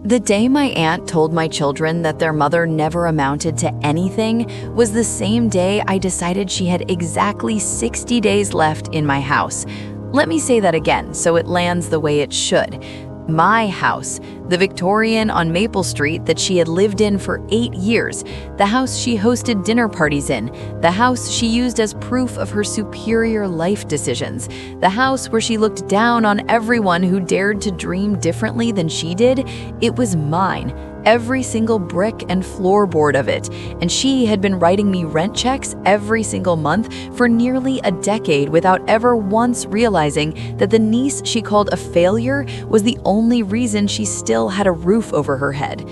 The day my aunt told my children that their mother never amounted to anything was the same day I decided she had exactly 60 days left in my house. Let me say that again so it lands the way it should. My house, the Victorian on Maple Street that she had lived in for 8 years, the house she hosted dinner parties in, the house she used as proof of her superior life decisions, the house where she looked down on everyone who dared to dream differently than she did. It was mine. Every single brick and floorboard of it, and she had been writing me rent checks every single month for nearly a decade without ever once realizing that the niece she called a failure was the only reason she still had a roof over her head.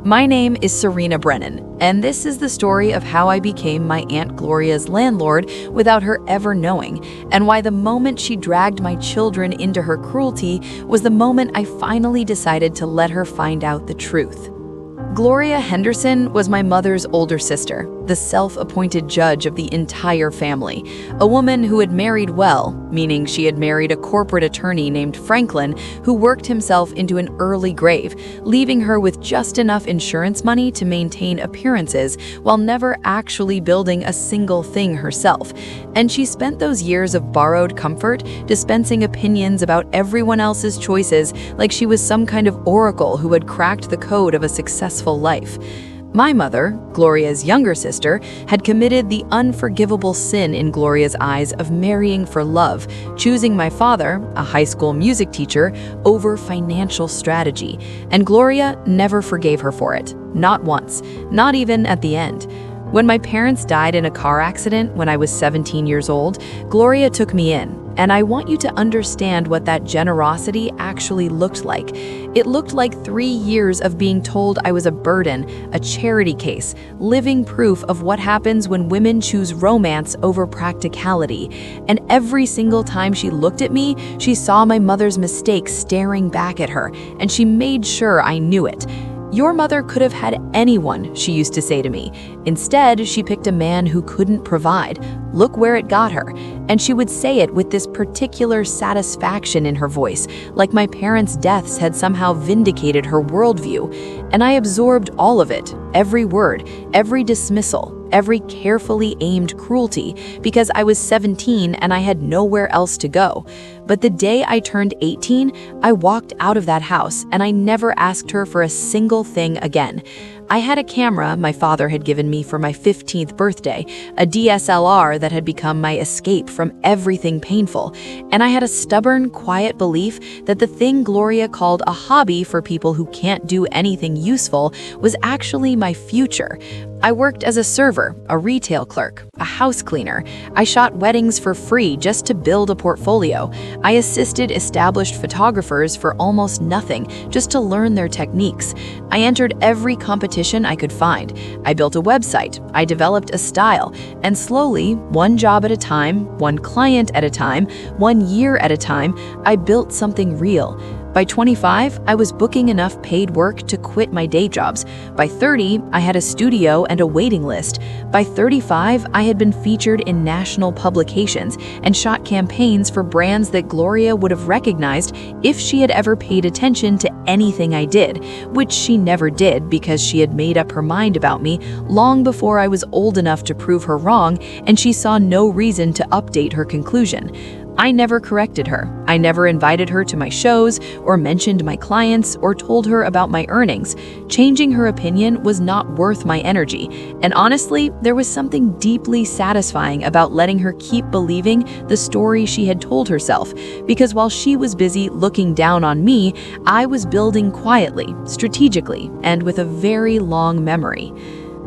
My name is Serena Brennan, and this is the story of how I became my Aunt Gloria's landlord without her ever knowing, and why the moment she dragged my children into her cruelty was the moment I finally decided to let her find out the truth. Gloria Henderson was my mother's older sister, the self-appointed judge of the entire family, a woman who had married well, meaning she had married a corporate attorney named Franklin who worked himself into an early grave, leaving her with just enough insurance money to maintain appearances while never actually building a single thing herself. And she spent those years of borrowed comfort dispensing opinions about everyone else's choices like she was some kind of oracle who had cracked the code of a successful life. My mother, Gloria's younger sister, had committed the unforgivable sin in Gloria's eyes of marrying for love, choosing my father, a high school music teacher, over financial strategy, and Gloria never forgave her for it. Not once, not even at the end. When my parents died in a car accident when I was 17 years old, Gloria took me in, and I want you to understand what that generosity actually looked like. It looked like 3 years of being told I was a burden, a charity case, living proof of what happens when women choose romance over practicality. And every single time she looked at me, she saw my mother's mistakes staring back at her, and she made sure I knew it. "Your mother could have had anyone," she used to say to me. Instead, she picked a man who couldn't provide. Look where it got her. And she would say it with this particular satisfaction in her voice, like my parents' deaths had somehow vindicated her worldview. And I absorbed all of it, every word, every dismissal, every carefully aimed cruelty, because I was 17 and I had nowhere else to go. But the day I turned 18, I walked out of that house and I never asked her for a single thing again. I had a camera my father had given me for my 15th birthday, a DSLR that had become my escape from everything painful, and I had a stubborn, quiet belief that the thing Gloria called a hobby for people who can't do anything useful was actually my future. I worked as a server, a retail clerk, a house cleaner. I shot weddings for free just to build a portfolio. I assisted established photographers for almost nothing, just to learn their techniques. I entered every competition I could find. I built a website. I developed a style. And slowly, one job at a time, one client at a time, 1 year at a time, I built something real. By 25, I was booking enough paid work to quit my day jobs. By 30, I had a studio and a waiting list. By 35, I had been featured in national publications and shot campaigns for brands that Gloria would have recognized if she had ever paid attention to anything I did, which she never did because she had made up her mind about me long before I was old enough to prove her wrong, and she saw no reason to update her conclusion. I never corrected her. I never invited her to my shows or mentioned my clients or told her about my earnings. Changing her opinion was not worth my energy. And honestly, there was something deeply satisfying about letting her keep believing the story she had told herself. Because while she was busy looking down on me, I was building quietly, strategically, and with a very long memory.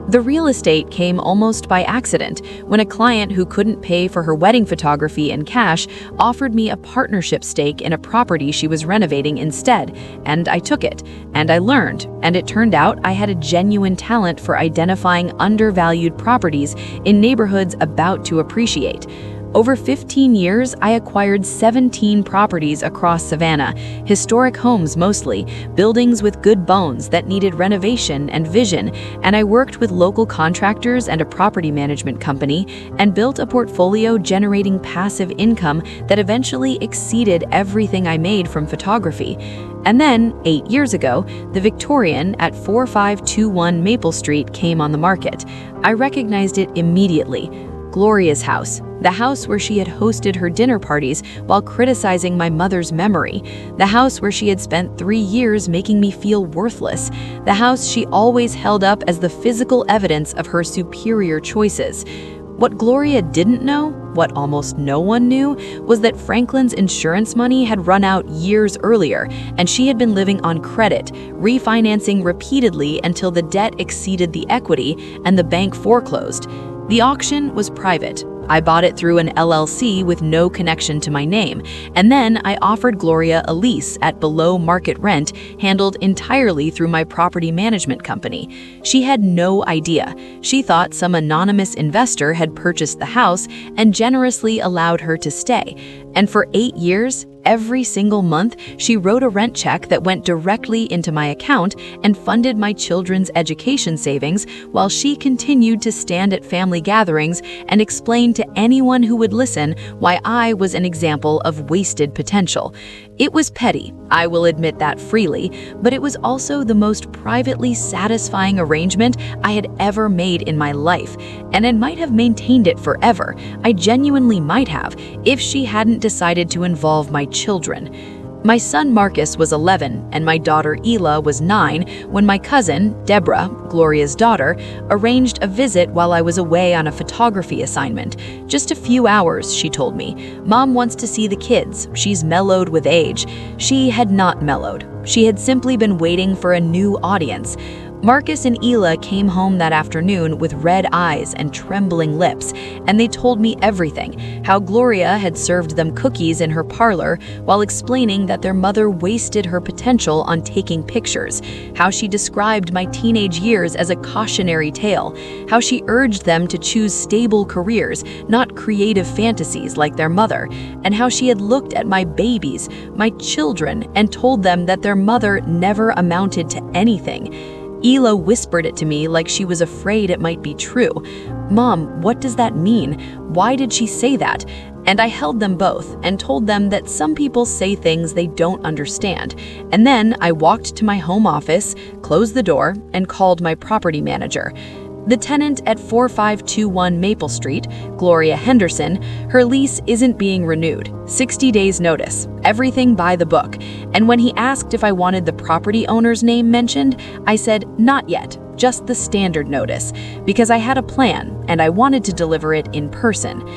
The real estate came almost by accident when a client who couldn't pay for her wedding photography in cash offered me a partnership stake in a property she was renovating instead, and I took it, and I learned, and it turned out I had a genuine talent for identifying undervalued properties in neighborhoods about to appreciate. Over 15 years, I acquired 17 properties across Savannah, historic homes mostly, buildings with good bones that needed renovation and vision, and I worked with local contractors and a property management company and built a portfolio generating passive income that eventually exceeded everything I made from photography. And then, 8 years ago, the Victorian at 4521 Maple Street came on the market. I recognized it immediately. Gloria's house, the house where she had hosted her dinner parties while criticizing my mother's memory, the house where she had spent 3 years making me feel worthless, the house she always held up as the physical evidence of her superior choices. What Gloria didn't know, what almost no one knew, was that Franklin's insurance money had run out years earlier, and she had been living on credit, refinancing repeatedly until the debt exceeded the equity and the bank foreclosed. The auction was private. I bought it through an LLC with no connection to my name, and then I offered Gloria a lease at below market rent, handled entirely through my property management company. She had no idea. She thought some anonymous investor had purchased the house and generously allowed her to stay. And for 8 years, every single month, she wrote a rent check that went directly into my account and funded my children's education savings, while she continued to stand at family gatherings and explain to anyone who would listen why I was an example of wasted potential. It was petty, I will admit that freely, but it was also the most privately satisfying arrangement I had ever made in my life, and I might have maintained it forever. I genuinely might have, if she hadn't decided to involve my children. My son Marcus was 11 and my daughter Ela was 9 when my cousin, Deborah, Gloria's daughter, arranged a visit while I was away on a photography assignment. Just a few hours, she told me. Mom wants to see the kids. She's mellowed with age. She had not mellowed. She had simply been waiting for a new audience. Marcus and Ela came home that afternoon with red eyes and trembling lips, and they told me everything, how Gloria had served them cookies in her parlor while explaining that their mother wasted her potential on taking pictures, how she described my teenage years as a cautionary tale, how she urged them to choose stable careers, not creative fantasies like their mother, and how she had looked at my babies, my children, and told them that their mother never amounted to anything. Ela whispered it to me like she was afraid it might be true. Mom, what does that mean? Why did she say that? And I held them both and told them that some people say things they don't understand. And then I walked to my home office, closed the door, and called my property manager. The tenant at 4521 Maple Street, Gloria Henderson, her lease isn't being renewed. 60 days notice, everything by the book. And when he asked if I wanted the property owner's name mentioned, I said, not yet, just the standard notice, because I had a plan and I wanted to deliver it in person.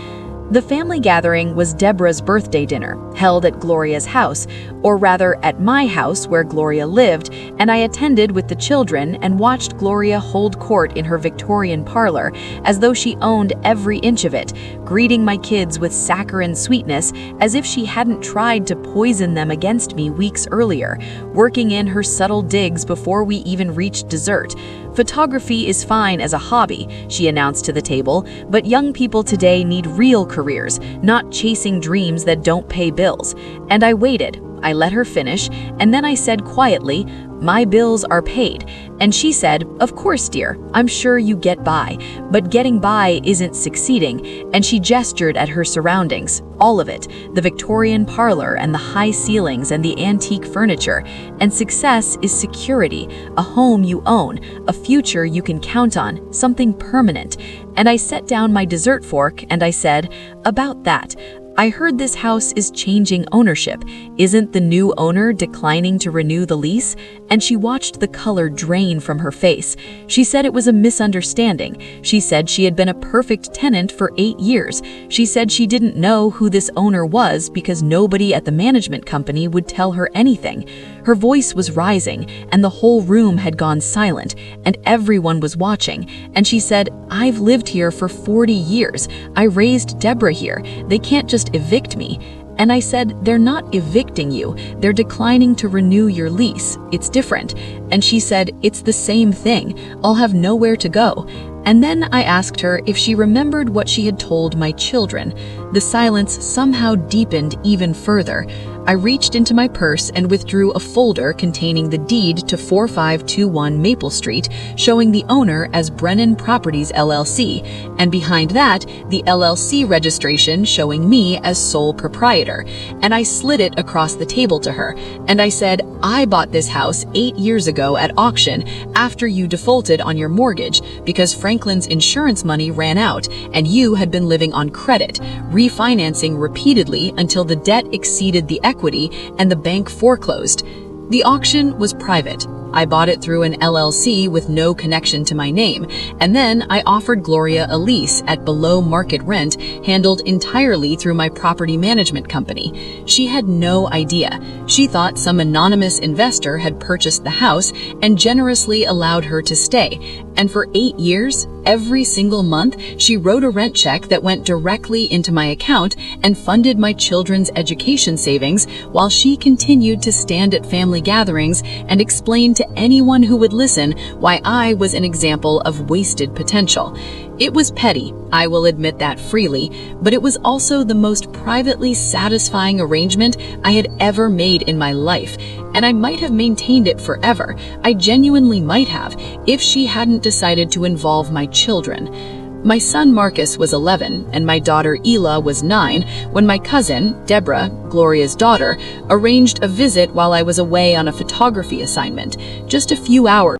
The family gathering was Deborah's birthday dinner, held at Gloria's house, or rather at my house where Gloria lived, and I attended with the children and watched Gloria hold court in her Victorian parlor as though she owned every inch of it, greeting my kids with saccharine sweetness as if she hadn't tried to poison them against me weeks earlier, working in her subtle digs before we even reached dessert. Photography is fine as a hobby, she announced to the table, but young people today need real careers, not chasing dreams that don't pay bills. And I waited. I let her finish, and then I said quietly, my bills are paid. And she said, of course, dear, I'm sure you get by, but getting by isn't succeeding. And she gestured at her surroundings, all of it, the Victorian parlor and the high ceilings and the antique furniture. And success is security, a home you own, a future you can count on, something permanent. And I set down my dessert fork and I said, about that, I heard this house is changing ownership. Isn't the new owner declining to renew the lease? And she watched the color drain from her face. She said it was a misunderstanding. She said she had been a perfect tenant for 8 years. She said she didn't know who this owner was because nobody at the management company would tell her anything. Her voice was rising, and the whole room had gone silent, and everyone was watching. And she said, I've lived here for 40 years. I raised Deborah here. They can't just evict me. And I said, they're not evicting you. They're declining to renew your lease. It's different. And she said, it's the same thing. I'll have nowhere to go. And then I asked her if she remembered what she had told my children. The silence somehow deepened even further. I reached into my purse and withdrew a folder containing the deed to 4521 Maple Street, showing the owner as Brennan Properties LLC, and behind that, the LLC registration showing me as sole proprietor. And I slid it across the table to her, and I said, I bought this house 8 years ago at auction after you defaulted on your mortgage because Franklin's insurance money ran out and you had been living on credit, refinancing repeatedly until the debt exceeded the equity and the bank foreclosed. The auction was private. I bought it through an LLC with no connection to my name, and then I offered Gloria a lease at below market rent, handled entirely through my property management company. She had no idea. She thought some anonymous investor had purchased the house and generously allowed her to stay. And for 8 years, every single month, she wrote a rent check that went directly into my account and funded my children's education savings while she continued to stand at family gatherings and explain to anyone who would listen why I was an example of wasted potential. It was petty, I will admit that freely, but it was also the most privately satisfying arrangement I had ever made in my life, and I might have maintained it forever. I genuinely might have, if she hadn't decided to involve my children. My son Marcus was 11 and my daughter Ela was 9 when my cousin, Deborah, Gloria's daughter, arranged a visit while I was away on a photography assignment, just a few hours